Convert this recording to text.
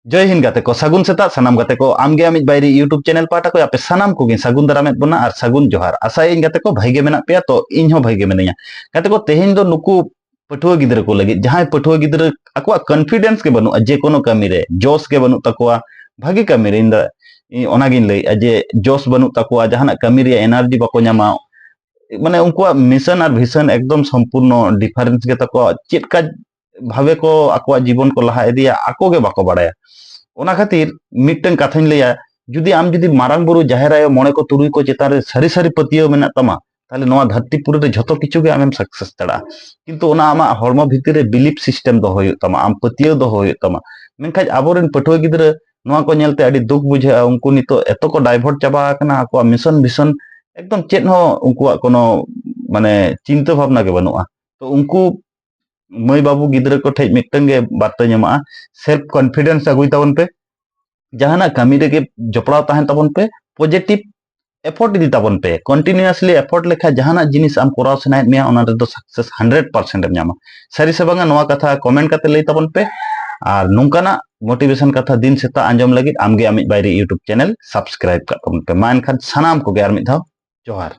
जय हिंद गाते को सागुन सेता सानाम गाते को आमगे आमिज बायरी यूट्यूब चैनल पाटा को आपे सानाम को सागुन दारामेद बना और सागुन जोहार आशा इन गाते को भाईगे मेना पे तो इन हो भाईगे मेनिया गाते को तेहिन दो नुकु पठुआ गिदर को लगे जहां पठुआ गिदर आको कॉन्फिडेंस के बनु जे कोनो कमी रे जोश के बनु तकोआ भागी कमी रे इंदा ओनागिन लई जे जोश बनु तकोआ जहां कमी रे एनर्जी बाको न्यामा माने उनको मिशन और विजन एकदम संपूर्ण डिफरेंस के तको चेक का भावे को आको जीवन को लहा इदिया आको के बाको बाड़ाया ओना खातिर मिटन कथाñ लैया जुदी आम जुदी मारांग बुरु जाहेर आयो मणे को तुरुई को चेतान रे सारी सारी पतियो मेना तमा ताले नोआ धरती पुरे रे झतो किछु गे आमेम सक्सेस तड़ा किंतु ओना आमा हॉर्मो भितर रे बिलीफ सिस्टम दो होय तमा आम पतियो दो होय तमा मेनखाज आबोरेन पठुआ गिदरा नोआ को नेलते आडी दुख बुझे उनको नितो एतो को डाइवर्ट चाबा कना आको मिशन विजन एकदम चेत हो उनको कोनो माने चिंता भावना के बनुआ तो उनको मई बाबू गिदरा को ठे मिटन गे बार्ता ᱧᱟᱢᱟ सेल्फ कॉन्फिडेंस अगुई ताबन पे जहाना कमी रे जपड़ाव ताहन ताबन पे पॉजिटिव एफर्ट इदी ताबन पे कंटिन्यूअसली एफर्ट लेखा जहाना जिनिस आम कोराव सनायत मिया ओना रे दो सक्सेस 100% एम ᱧᱟᱢᱟ सारी से बांगा नोआ कथा कमेंट काते लई ताबन पे और नोंकाना मोटिवेशन कथा दिन सेता आंजम लगित आमगे आमिज बायरे यूट्यूब चैनल सब्सक्राइब का ताबन पे मा एनखान सानाम को गे आर मिद धाव जोहार।